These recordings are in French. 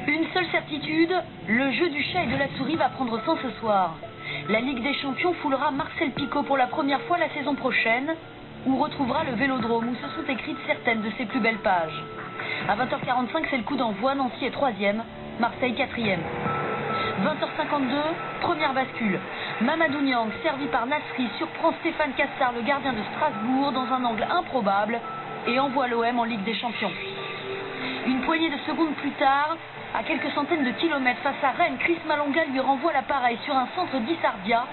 Une seule certitude, le jeu du chat et de la souris va prendre fin ce soir. La Ligue des Champions foulera Marcel Picaud pour la première fois la saison prochaine, où retrouvera le Vélodrome où se sont écrites certaines de ses plus belles pages. À 20h45, c'est le coup d'envoi, Nancy est 3e, Marseille 4e. 20h52, première bascule. Mamadou Niang, servi par Nasri, surprend Stéphane Cassard, le gardien de Strasbourg, dans un angle improbable et envoie l'OM en Ligue des Champions. Une poignée de secondes plus tard, à quelques centaines de kilomètres face à Rennes, Chris Malonga lui renvoie l'appareil sur un centre d'Issardia.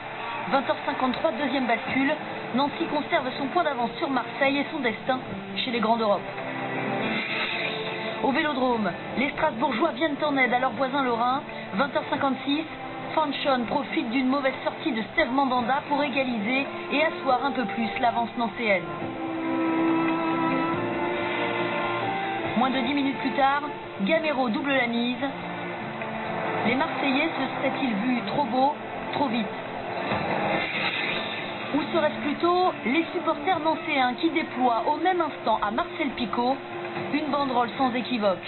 20h53, deuxième bascule. Nancy conserve son point d'avance sur Marseille et son destin chez les Grands d'Europe. Au Vélodrome, les Strasbourgeois viennent en aide à leurs voisins lorrains. 20h56, Fanchon profite d'une mauvaise sortie de Steve Mandanda pour égaliser et asseoir un peu plus l'avance nancéenne. Moins de 10 minutes plus tard, Gamero double la mise. Les Marseillais se seraient-ils vus trop beau, trop vite? Ou serait-ce plutôt les supporters nancéens qui déploient au même instant à Marcel Picaud une banderole sans équivoque?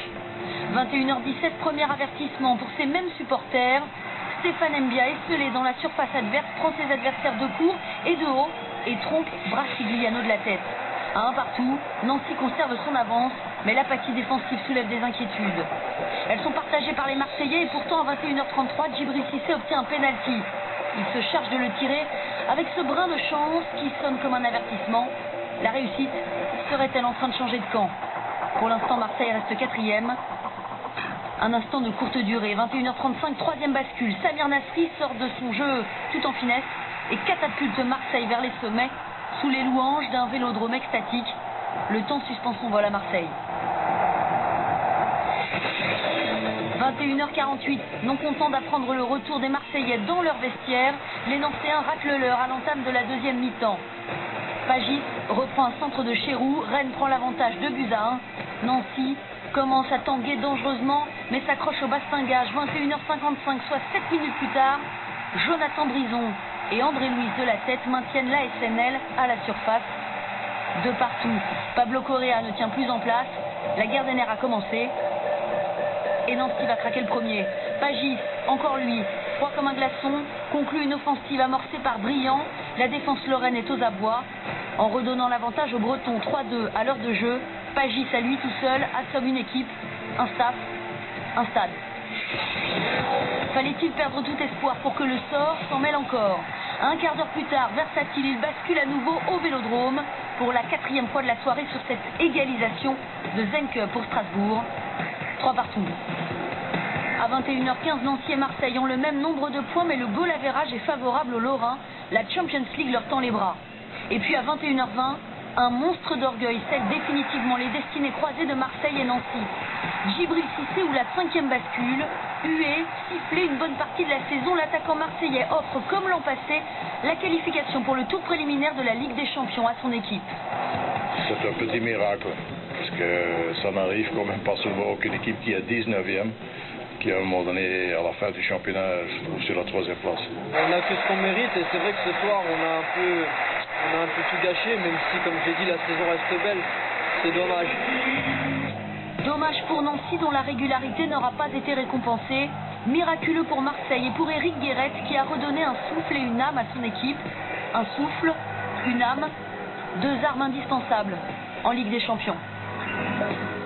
21h17, premier avertissement pour ces mêmes supporters. Stéphane Mbia, esselé dans la surface adverse, prend ses adversaires de court et de haut et trompe Brasigliano de la tête. À un partout, Nancy conserve son avance, mais l'apathie défensive soulève des inquiétudes. Elles sont partagées par les Marseillais et pourtant à 21h33, Djibril Cissé obtient un pénalty. Il se charge de le tirer avec ce brin de chance qui sonne comme un avertissement. La réussite serait-elle en train de changer de camp? Pour l'instant, Marseille reste 4e. Un instant de courte durée, 21h35, troisième bascule. Samir Nasri sort de son jeu tout en finesse et catapulte Marseille vers les sommets sous les louanges d'un Vélodrome extatique. Le temps suspend son vol à Marseille. 21h48, non contents d'apprendre le retour des Marseillais dans leur vestiaire, les Nancéens raclent leur à l'entame de la deuxième mi-temps. Pagis reprend un centre de Chérou, Rennes prend l'avantage 2-1. Nancy commence à tanguer dangereusement, mais s'accroche au bastingage. 21h55, soit 7 minutes plus tard, Jonathan Brison et André Louis de la Tête maintiennent la SNL à la surface. De partout, Pablo Correa ne tient plus en place, la guerre des nerfs a commencé. Et Nancy va craquer le premier. Pagis, encore lui, froid comme un glaçon, conclut une offensive amorcée par Briand. La défense lorraine est aux abois. En redonnant l'avantage aux Bretons 3-2 à l'heure de jeu, Pagis à lui tout seul assomme une équipe, un staff, un stade. Fallait-il perdre tout espoir pour que le sort s'en mêle encore? Un quart d'heure plus tard, versatile, il bascule à nouveau au Vélodrome pour la 4e fois de la soirée sur cette égalisation de Zenke pour Strasbourg. 3 partout. À 21h15, Nancy et Marseille ont le même nombre de points, mais le goal average est favorable aux Lorrains. La Champions League leur tend les bras. Et puis à 21h20, un monstre d'orgueil scelle définitivement les destinées croisées de Marseille et Nancy. Djibril Cissé ou la 5e bascule, hué, sifflé une bonne partie de la saison, l'attaquant marseillais offre, comme l'an passé, la qualification pour le tour préliminaire de la Ligue des Champions à son équipe. C'est un petit miracle, parce que ça n'arrive quand même pas souvent qu'une équipe qui est 19e, qui à un moment donné, à la fin du championnat, se trouve sur la 3e place. On n'a que ce qu'on mérite et c'est vrai que ce soir, on a un peu tout gâché, même si, comme j'ai dit, la saison reste belle. C'est dommage. Dommage pour Nancy dont la régularité n'aura pas été récompensée. Miraculeux pour Marseille et pour Éric Guéret qui a redonné un souffle et une âme à son équipe. Un souffle, une âme, deux armes indispensables en Ligue des Champions.